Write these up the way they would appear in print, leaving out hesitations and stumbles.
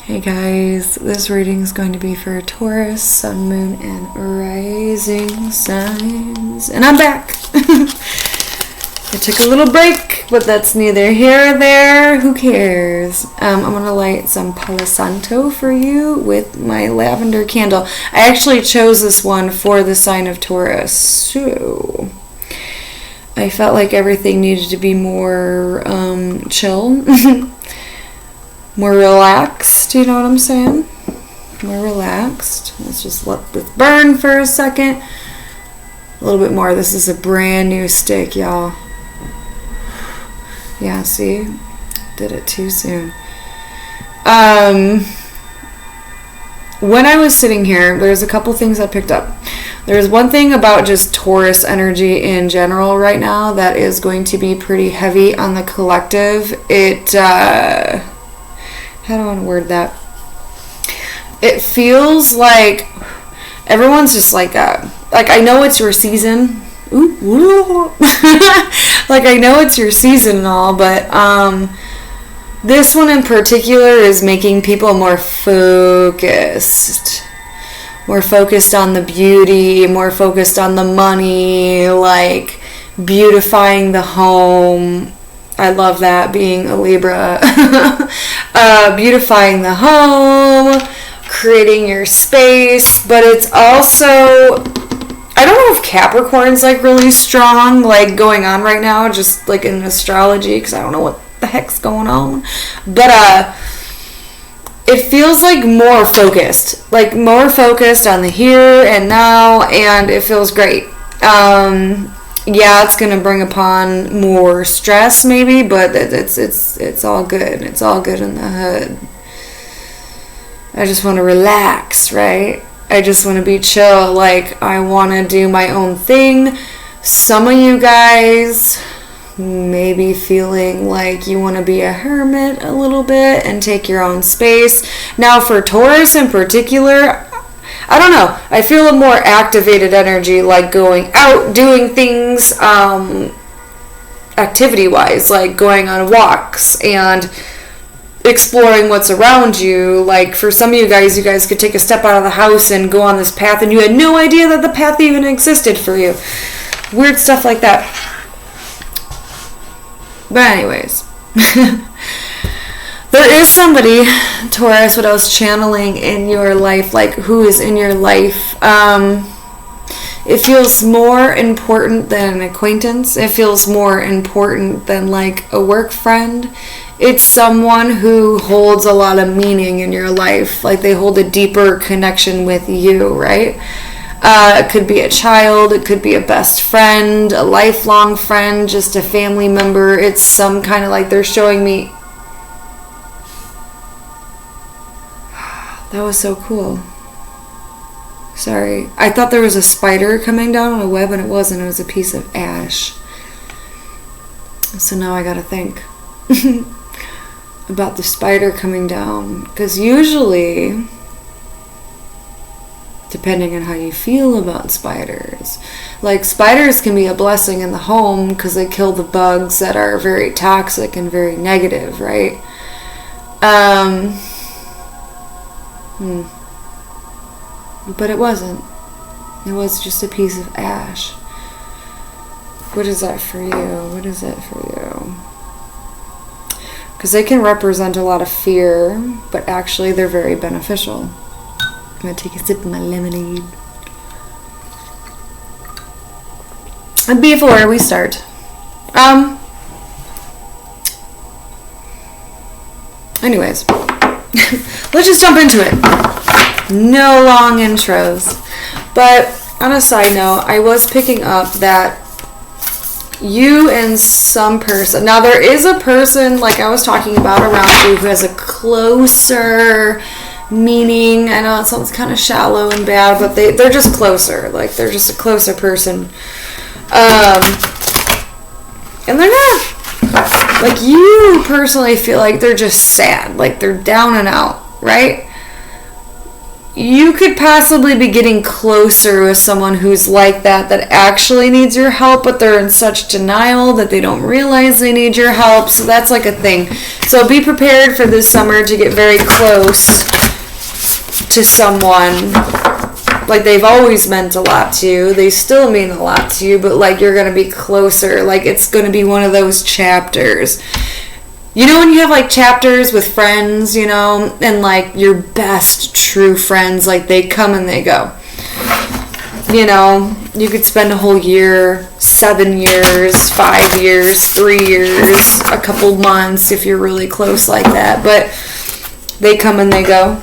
Hey guys, this reading is going to be for Taurus, Sun, Moon, and Rising signs. And I'm back! I took a little break, but that's neither here or there. Who cares? I'm going to light some Palo Santo for you with my lavender candle. I actually chose this one for the sign of Taurus. So I felt like everything needed to be more chill. More relaxed, you know what I'm saying? More relaxed. Let's just let this burn for a second. A little bit more. This is a brand new stick, y'all. Yeah, see? Did it too soon. When I was sitting here, there's a couple things I picked up. There's one thing about just Taurus energy in general right now that is going to be pretty heavy on the collective. How do I want to word that? It feels like everyone's just like I know it's your season. Ooh. Like I know it's your season and all, but this one in particular is making people more focused. More focused on the beauty, more focused on the money, like beautifying the home. I love that, being a Libra. Beautifying the home, creating your space, but it's also, I don't know if Capricorn's like really strong, like going on right now, just like in astrology, because I don't know what the heck's going on, but it feels like more focused on the here and now, and it feels great. Yeah, it's gonna bring upon more stress maybe, but it's all good. It's all good in the hood. I just want to relax, right? I just want to be chill. Like, I want to do my own thing. Some of you guys may be feeling like you want to be a hermit a little bit and take your own space. Now, for Taurus in particular, I don't know. I feel a more activated energy, like going out, doing things, activity-wise, like going on walks and exploring what's around you. Like for some of you guys could take a step out of the house and go on this path, and you had no idea that the path even existed for you. Weird stuff like that. But anyways. There is somebody, Taurus, what I was channeling in your life, like who is in your life. It feels more important than an acquaintance. It feels more important than like a work friend. It's someone who holds a lot of meaning in your life. Like they hold a deeper connection with you, right? It could be a child, it could be a best friend, a lifelong friend, just a family member. It's some kind of like they're showing me. That was so cool. Sorry. I thought there was a spider coming down on a web, and it wasn't. It was a piece of ash. So now I gotta think about the spider coming down. Because usually, depending on how you feel about spiders, like spiders can be a blessing in the home because they kill the bugs that are very toxic and very negative, right? But it wasn't. It was just a piece of ash. What is that for you? What is it for you? Because they can represent a lot of fear, but actually they're very beneficial. I'm going to take a sip of my lemonade. And before we start, anyways, let's just jump into it. No long intros. But on a side note, I was picking up that you and some person, now there is a person like I was talking about around you who has a closer meaning. I know it sounds kind of shallow and bad, but they're just closer. Like they're just a closer person. And they're not, like you personally feel like they're just sad. Like they're down and out, right? you could possibly be getting closer with someone who's like that actually needs your help, but they're in such denial that they don't realize they need your help. So that's like a thing. So be prepared for this summer to get very close to someone. Like, they've always meant a lot to you. They still mean a lot to you, but like, you're going to be closer. Like, it's going to be one of those chapters. You know when you have like chapters with friends, you know, and like your best true friends, like they come and they go. You know, you could spend a whole year, 7 years, 5 years, 3 years, a couple months if you're really close like that, but they come and they go.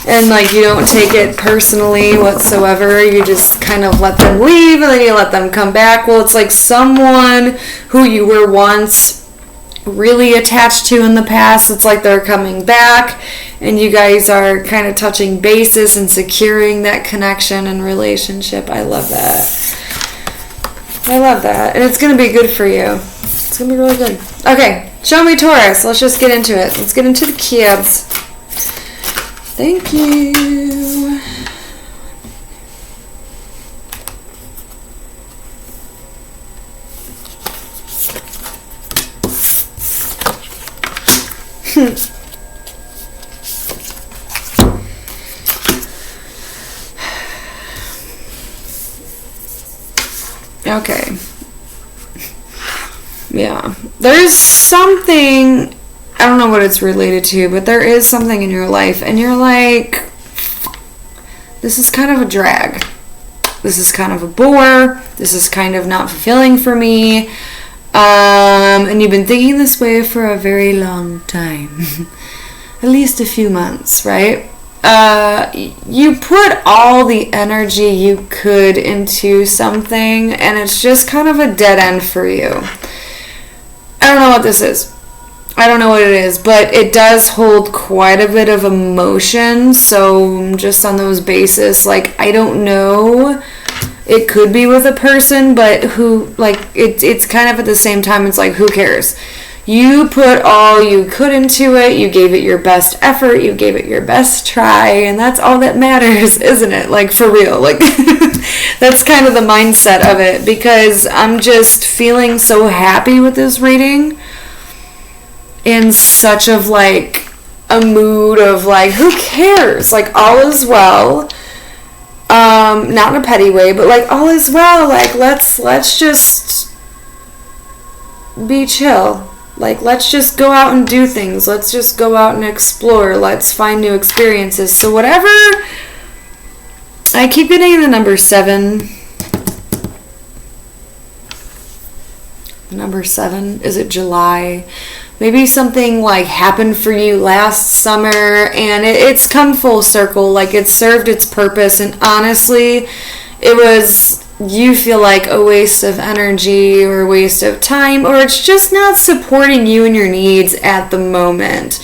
And like, you don't take it personally whatsoever. You just kind of let them leave and then you let them come back. Well, it's like someone who you were once really attached to in the past. It's like they're coming back and you guys are kind of touching bases and securing that connection and relationship. I love that. I love that. And it's going to be good for you. It's going to be really good. Okay, show me Taurus. Let's just get into it. Let's get into the Kiebs. Thank you. Okay. Yeah. There's something, I don't know what it's related to, but there is something in your life and you're like, this is kind of a drag. This is kind of a bore. This is kind of not fulfilling for me. And you've been thinking this way for a very long time. At least a few months, right? You put all the energy you could into something and it's just kind of a dead end for you. I don't know what this is. I don't know what it is, but it does hold quite a bit of emotion. So just on those basis, like, I don't know. It could be with a person, but who, like, it's kind of at the same time, it's like, who cares? You put all you could into it. You gave it your best effort. You gave it your best try. And that's all that matters, isn't it? Like, for real. Like, that's kind of the mindset of it. Because I'm just feeling so happy with this reading. In such of, like, a mood of, like, who cares? Like, all is well. Not in a petty way, but, like, all is well. Like, let's just be chill. Like, let's just go out and do things. Let's just go out and explore. Let's find new experiences. So whatever, I keep getting the number 7. Number 7, is it July? Maybe something like happened for you last summer and it's come full circle. Like, it served its purpose, and honestly, it was, you feel like a waste of energy or a waste of time, or it's just not supporting you and your needs at the moment.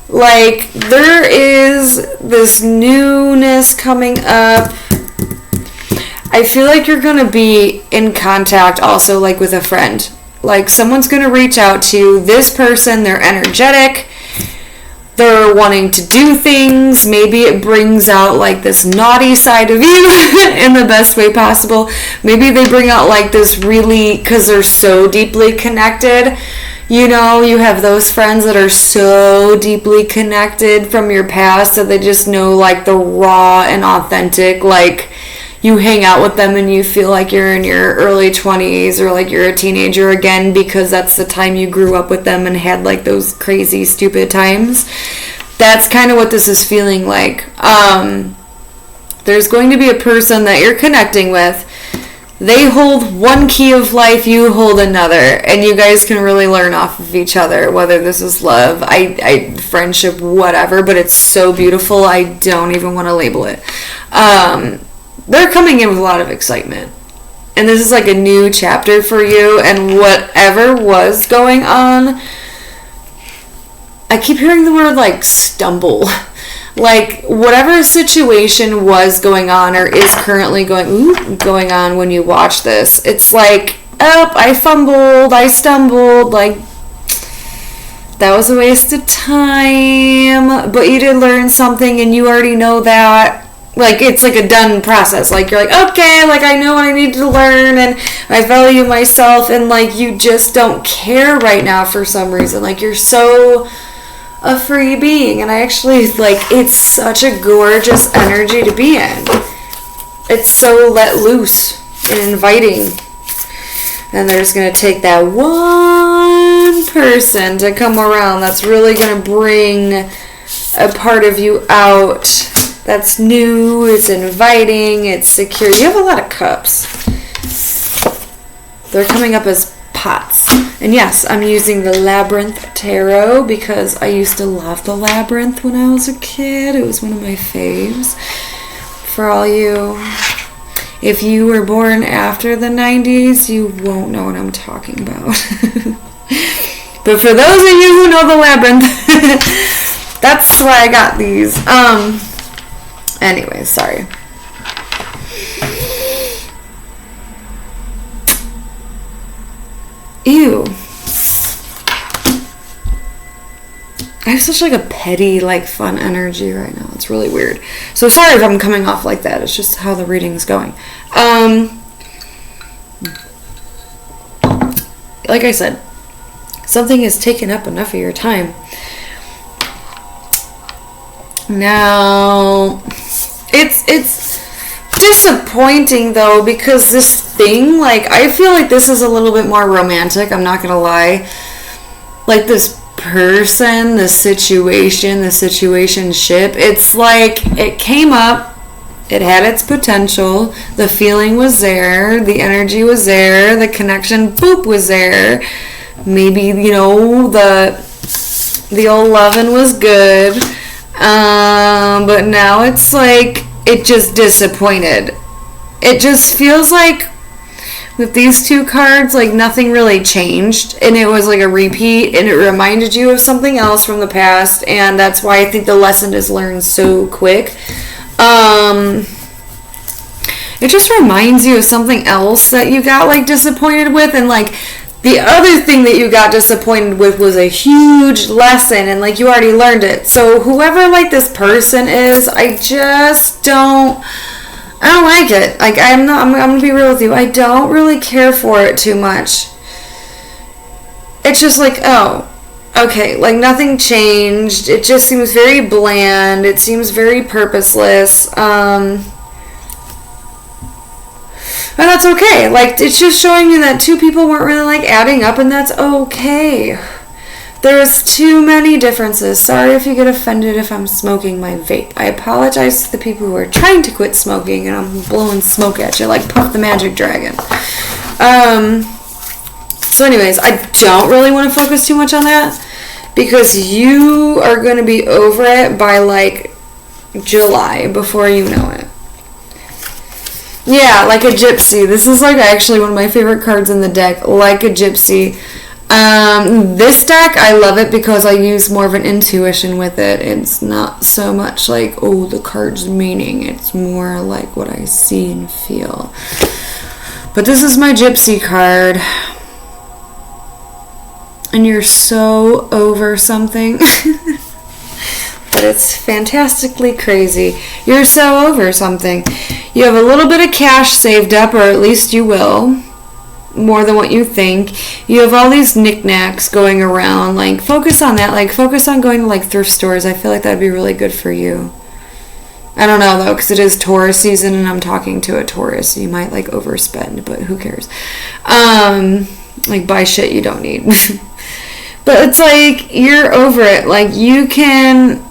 Like, there is this newness coming up. I feel like you're going to be in contact also, like, with a friend. Like, someone's going to reach out to you. This person, they're energetic. They're wanting to do things. Maybe it brings out, like, this naughty side of you in the best way possible. Maybe they bring out, like, this really, because they're so deeply connected. You know, you have those friends that are so deeply connected from your past that they just know, like, the raw and authentic, like, you hang out with them and you feel like you're in your early 20s or like you're a teenager again because that's the time you grew up with them and had like those crazy, stupid times. That's kind of what this is feeling like. There's going to be a person that you're connecting with. They hold one key of life, you hold another, and you guys can really learn off of each other, whether this is love, friendship, whatever, but it's so beautiful, I don't even want to label it. They're coming in with a lot of excitement. And this is like a new chapter for you. And whatever was going on, I keep hearing the word like stumble. Like whatever situation was going on or is currently going on when you watch this. It's like, oh, I fumbled, I stumbled, like that was a waste of time. but you did learn something and you already know that. Like, it's like a done process. Like, you're like, okay, like, I know what I need to learn, and I value myself, and, like, you just don't care right now for some reason. Like, you're so a free being, and I actually, like, it's such a gorgeous energy to be in. It's so let loose and inviting. And they're just going to take that one person to come around that's really going to bring a part of you out that's new, it's inviting, it's secure. You have a lot of cups. They're coming up as pots. And yes, I'm using the Labyrinth Tarot because I used to love the Labyrinth when I was a kid. It was one of my faves. For all you, if you were born after the 90s, you won't know what I'm talking about. But for those of you who know the Labyrinth, that's why I got these. Anyways, sorry. Ew. I have such like a petty, like fun energy right now. It's really weird. So sorry if I'm coming off like that. It's just how the reading's going. Like I said, something has taken up enough of your time. Now, it's disappointing though, because this thing, like, I feel like this is a little bit more romantic, I'm not gonna lie. Like, this person, the situationship, it's like, it came up, it had its potential, the feeling was there, the energy was there, the connection, boop, was there. Maybe, you know, the old loving was good. But now it's like, it just disappointed. It just feels like with these two cards, like nothing really changed, and it was like a repeat, and it reminded you of something else from the past, and that's why I think the lesson is learned so quick. It just reminds you of something else that you got like disappointed with, and like the other thing that you got disappointed with was a huge lesson, and like you already learned it. So whoever like this person is, I don't like it. Like, I'm gonna be real with you. I don't really care for it too much. It's just like, oh, okay, like nothing changed. It just seems very bland. It seems very purposeless. And that's okay. Like, it's just showing you that two people weren't really, like, adding up, and that's okay. There's too many differences. Sorry if you get offended if I'm smoking my vape. I apologize to the people who are trying to quit smoking, and I'm blowing smoke at you like Puff the Magic Dragon. So anyways, I don't really want to focus too much on that, because you are going to be over it by, like, July before you know it. Yeah, like a gypsy. This is like actually one of my favorite cards in the deck, like a gypsy. This deck, I love it because I use more of an intuition with it. It's not so much like, oh, the card's meaning. It's more like what I see and feel. But this is my gypsy card. And you're so over something. But it's fantastically crazy. You're so over something. You have a little bit of cash saved up, or at least you will. More than what you think. You have all these knickknacks going around. Like, focus on that. Like, focus on going to, like, thrift stores. I feel like that'd be really good for you. I don't know, though, because it is Taurus season, and I'm talking to a Taurus. So you might, like, overspend, but who cares? Like, buy shit you don't need. But it's like, you're over it. Like, you can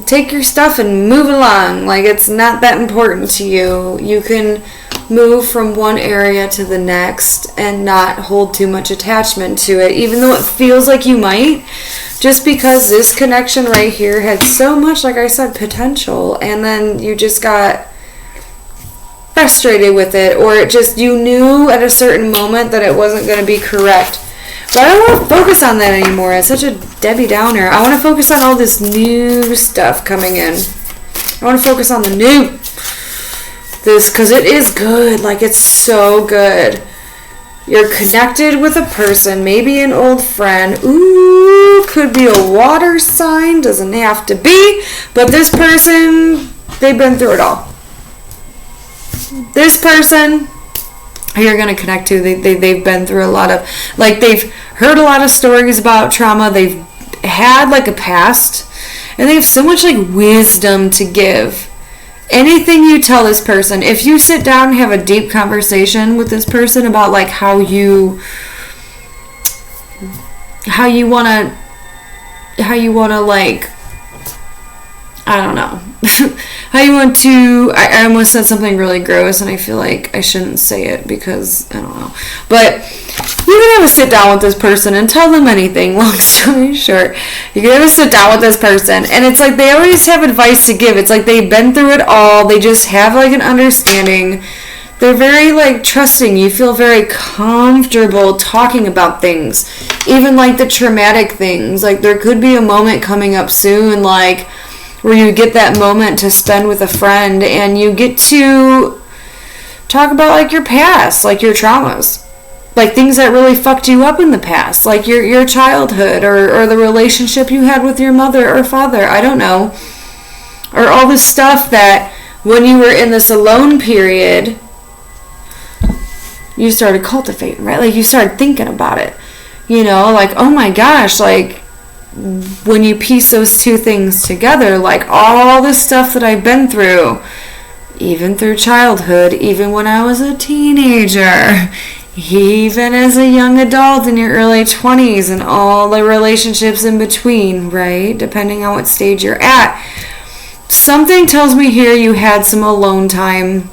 take your stuff and move along. Like, it's not that important to you. You can move from one area to the next and not hold too much attachment to it, even though it feels like you might, just because this connection right here had so much, like I said, potential, and then you just got frustrated with it, or it just, you knew at a certain moment that it wasn't going to be correct. But I don't want to focus on that anymore. It's such a Debbie Downer. I want to focus on all this new stuff coming in. I want to focus on the new. This, because it is good. Like, it's so good. You're connected with a person, maybe an old friend. Ooh, could be a water sign, doesn't have to be, but this person, they've been through it all. This person you're going to connect to, they've been through a lot of, like, they've heard a lot of stories about trauma, they've had like a past, and they have so much like wisdom to give. Anything you tell this person, if you sit down and have a deep conversation with this person about like how you want to like, I don't know, how you want to, I almost said something really gross and I feel like I shouldn't say it because I don't know, but you can have a sit down with this person and tell them anything. Long story short, you can have a sit down with this person and it's like they always have advice to give. It's like they've been through it all, they just have like an understanding. They're very like trusting. You feel very comfortable talking about things, even like the traumatic things. Like there could be a moment coming up soon, like where you get that moment to spend with a friend and you get to talk about like your past, like your traumas, like things that really fucked you up in the past, like your childhood or the relationship you had with your mother or father, I don't know, or all the stuff that when you were in this alone period you started cultivating, right? Like you started thinking about it, you know, like, oh my gosh, like when you piece those two things together, like all the stuff that I've been through, even through childhood, even when I was a teenager, even as a young adult in your early 20s, and all the relationships in between, right? Depending on what stage you're at. Something tells me here you had some alone time.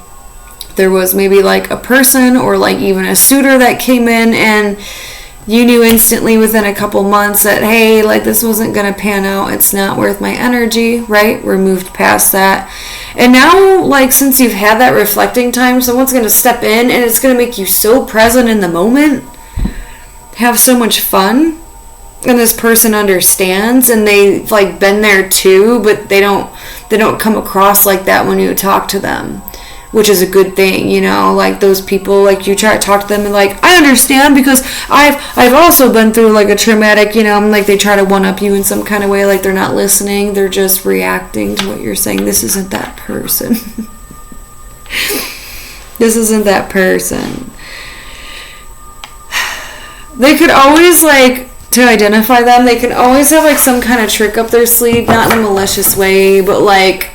There was maybe like a person or like even a suitor that came in and you knew instantly within a couple months that, hey, like this wasn't going to pan out. It's not worth my energy, right? We're moved past that. And now, like, since you've had that reflecting time, someone's going to step in and it's going to make you so present in the moment, have so much fun. And this person understands and they've like been there too, but they don't come across like that when you talk to them, which is a good thing, you know, like those people, like you try to talk to them and like, I understand because I've also been through like a traumatic, you know, like they try to one up you in some kind of way, like they're not listening, they're just reacting to what you're saying. This isn't that person. This isn't that person. They could always like, to identify them, they can always have like some kind of trick up their sleeve, not in a malicious way, but like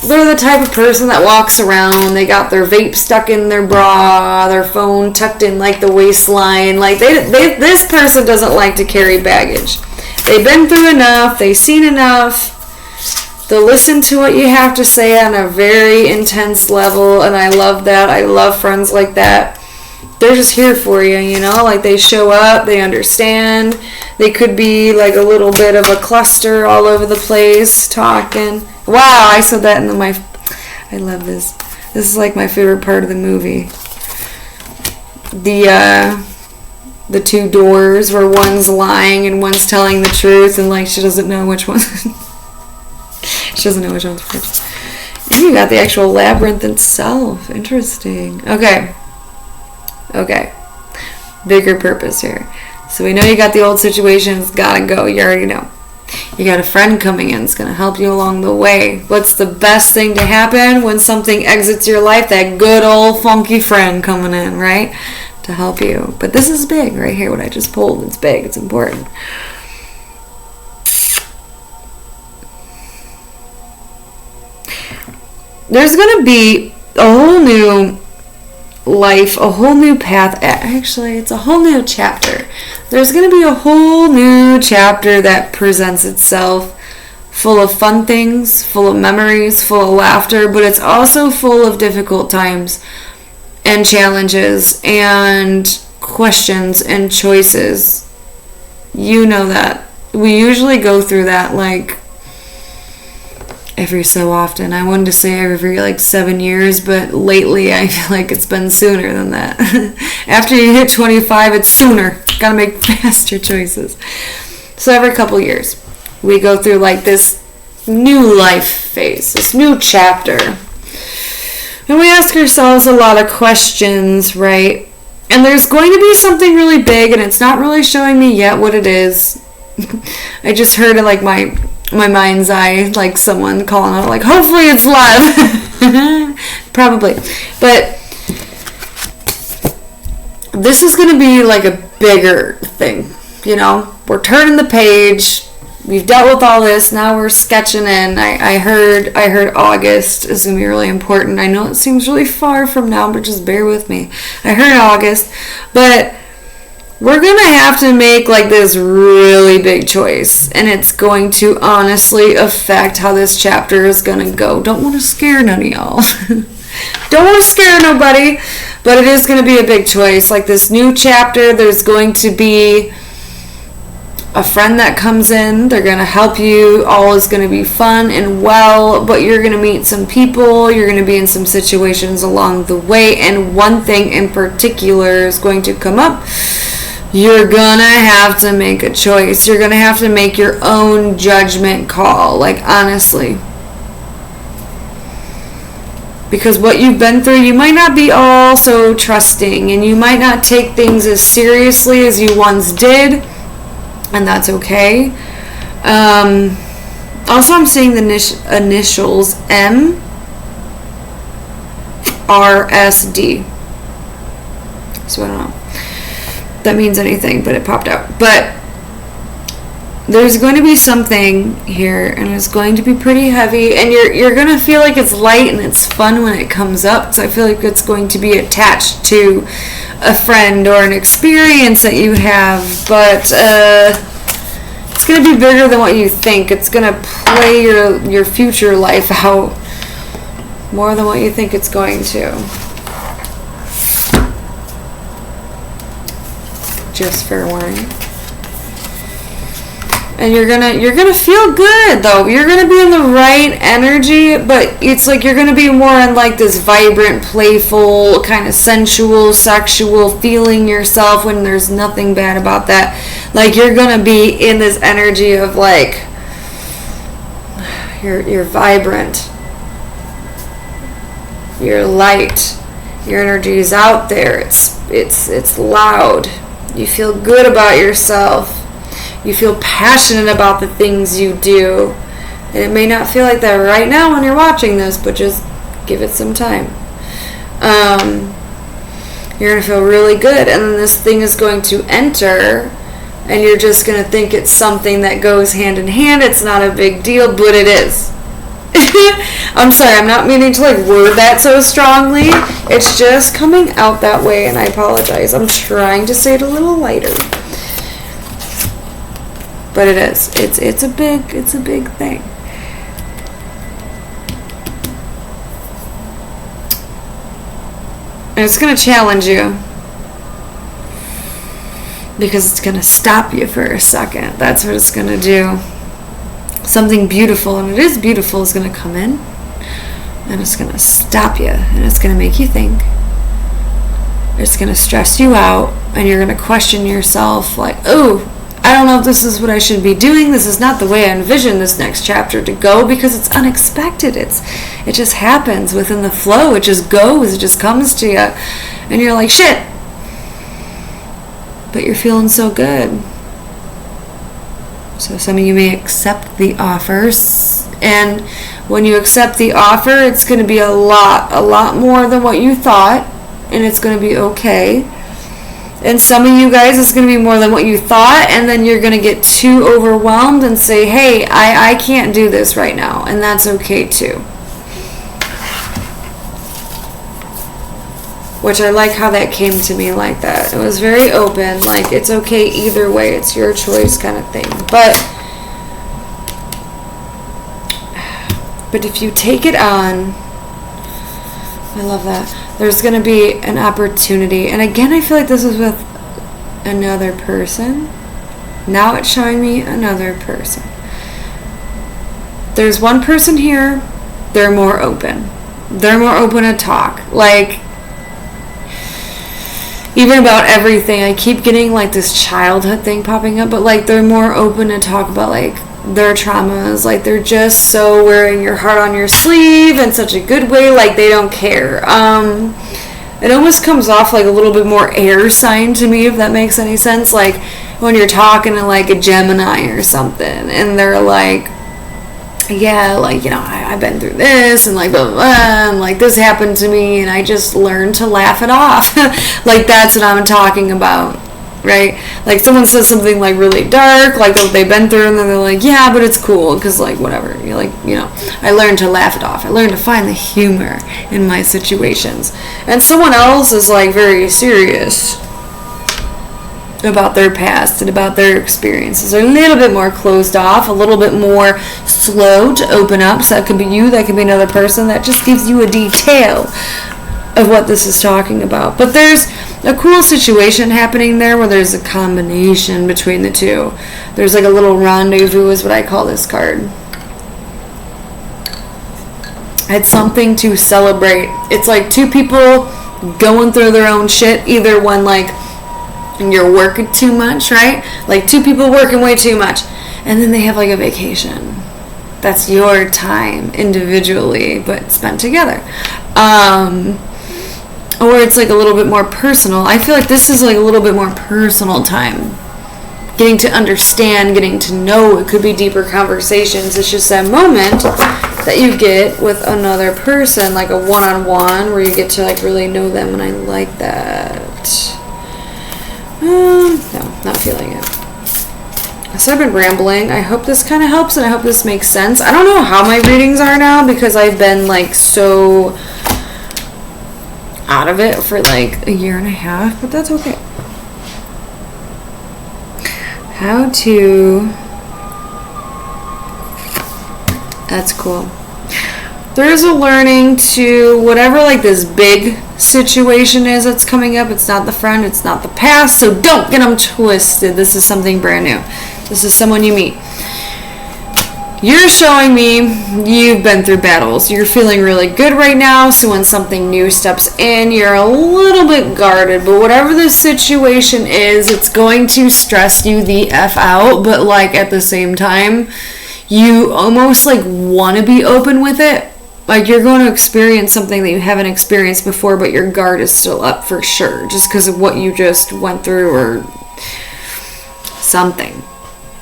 they're the type of person that walks around, they got their vape stuck in their bra, their phone tucked in like the waistline. Like this person doesn't like to carry baggage. They've been through enough, they've seen enough. They'll listen to what you have to say on a very intense level, and I love that. I love friends like that. They're just here for you, you know, like they show up, they understand. They could be like a little bit of a cluster all over the place talking. Wow, I said that in I love this. This is like my favorite part of the movie. The two doors where one's lying and one's telling the truth, and like she doesn't know which one. She doesn't know which one's which. And you got the actual labyrinth itself. Interesting. Okay. Bigger purpose here. So we know you got the old situation. It's gotta go. You already know. You got a friend coming in. It's gonna help you along the way. What's the best thing to happen when something exits your life? That good old funky friend coming in, right? To help you. But this is big right here. What I just pulled. It's big. It's important. There's gonna be a whole new life, a whole new path. Actually, it's a whole new chapter. There's going to be a whole new chapter that presents itself, full of fun things, full of memories, full of laughter, but it's also full of difficult times and challenges and questions and choices. You know that. We usually go through that like every so often. I wanted to say every like 7 years, but lately I feel like it's been sooner than that. After you hit 25, it's sooner. Gotta make faster choices. So every couple years, we go through like this new life phase, this new chapter. And we ask ourselves a lot of questions, right? And there's going to be something really big, and it's not really showing me yet what it is. I just heard it like my mind's eye, like someone calling out like, hopefully it's love. Probably. But this is going to be like a bigger thing, you know? We're turning the page. We've dealt with all this. Now we're sketching in. I heard August is going to be really important. I know it seems really far from now, but just bear with me. I heard August. But we're going to have to make like this really big choice. And it's going to honestly affect how this chapter is going to go. Don't want to scare none of y'all. Don't want to scare nobody. But it is going to be a big choice. Like this new chapter, there's going to be a friend that comes in. They're going to help you. All is going to be fun and well, but you're going to meet some people. You're going to be in some situations along the way, and one thing in particular is going to come up. You're going to have to make a choice. You're going to have to make your own judgment call, like honestly. Because what you've been through, you might not be all so trusting, and you might not take things as seriously as you once did. And that's okay. Also, I'm seeing the initials M, R, S, D. So I don't know if that means anything, but it popped out. But there's going to be something here, and it's going to be pretty heavy, and you're going to feel like it's light and it's fun when it comes up. So I feel like it's going to be attached to a friend or an experience that you have, but it's going to be bigger than what you think. It's going to play your future life out more than what you think it's going to. Just fair warning. And you're gonna feel good though. You're gonna be in the right energy, but it's like you're gonna be more in like this vibrant, playful, kind of sensual, sexual, feeling yourself when there's nothing bad about that. Like you're gonna be in this energy of like you're vibrant. You're light. Your energy is out there. It's loud. You feel good about yourself. You feel passionate about the things you do. And it may not feel like that right now when you're watching this, but just give it some time. You're going to feel really good. And then this thing is going to enter, and you're just going to think it's something that goes hand in hand. It's not a big deal, but it is. I'm sorry, I'm not meaning to like word that so strongly. It's just coming out that way, and I apologize. I'm trying to say it a little lighter. But it is. It's a big thing. And it's going to challenge you. Because it's going to stop you for a second. That's what it's going to do. Something beautiful, and it is beautiful, is going to come in. And it's going to stop you. And it's going to make you think. It's going to stress you out. And you're going to question yourself like, oh, I don't know if this is what I should be doing. This is not the way I envision this next chapter to go, because it's unexpected. It just happens within the flow. It just goes. It just comes to you. And you're like, shit. But you're feeling so good. So some of you may accept the offers. And when you accept the offer, it's going to be a lot more than what you thought. And it's going to be okay. And some of you guys, it's going to be more than what you thought, and then you're going to get too overwhelmed and say, hey, I can't do this right now, and that's okay too. Which I like how that came to me like that. It was very open, like it's okay either way, it's your choice kind of thing. But if you take it on, I love that. There's going to be an opportunity. And again, I feel like this is with another person. Now it's showing me another person. There's one person here. They're more open. They're more open to talk. Like, even about everything. I keep getting like this childhood thing popping up. But like, they're more open to talk about like their traumas. Like, they're just so wearing your heart on your sleeve in such a good way. Like, they don't care. It almost comes off like a little bit more air sign to me, if that makes any sense. Like, when you're talking to like a Gemini or something, and they're like, yeah, like, you know, I've been through this, and like, blah, blah, blah, and like this happened to me, and I just learned to laugh it off. Like, that's what I'm talking about, right? Like, someone says something like really dark, like what they've been through, and then they're like, yeah, but it's cool, because like, whatever. You're like, you know, I learned to laugh it off. I learned to find the humor in my situations. And someone else is like very serious about their past and about their experiences. They're a little bit more closed off, a little bit more slow to open up. So that could be you, that could be another person. That just gives you a detail of what this is talking about. But there's a cool situation happening there where there's a combination between the two. There's like a little rendezvous is what I call this card. It's something to celebrate. It's like two people going through their own shit, either when like you're working too much, right? Like two people working way too much, and then they have like a vacation. That's your time individually, but spent together. Or it's like a little bit more personal. I feel like this is like a little bit more personal time. Getting to understand, getting to know. It could be deeper conversations. It's just that moment that you get with another person, like a one-on-one, where you get to like really know them, and I like that. No, not feeling it. So I've been rambling. I hope this kind of helps, and I hope this makes sense. I don't know how my readings are now, because I've been like so out of it for like a year and a half, but that's okay. That's cool. There's a learning to whatever like this big situation is that's coming up. It's not the friend, it's not the past, so don't get them twisted. This is something brand new. This is someone you meet. You're showing me you've been through battles. You're feeling really good right now, so when something new steps in, you're a little bit guarded, but whatever the situation is, it's going to stress you the F out, but like at the same time, you almost like want to be open with it. Like you're going to experience something that you haven't experienced before, but your guard is still up for sure, just because of what you just went through or something.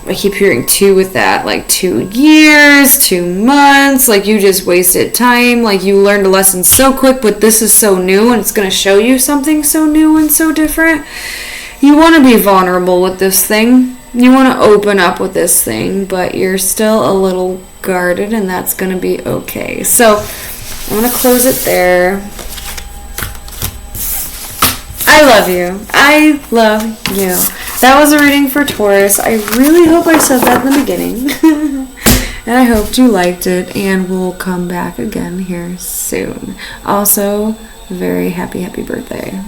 I keep hearing 2 with that, like 2 years, 2 months, like you just wasted time, like you learned a lesson so quick, but this is so new and it's going to show you something so new and so different. You want to be vulnerable with this thing. You want to open up with this thing, but you're still a little guarded, and that's going to be okay. So I'm going to close it there. I love you. I love you. That was a reading for Taurus. I really hope I said that in the beginning. And I hope you liked it, and we'll come back again here soon. Also, very happy birthday.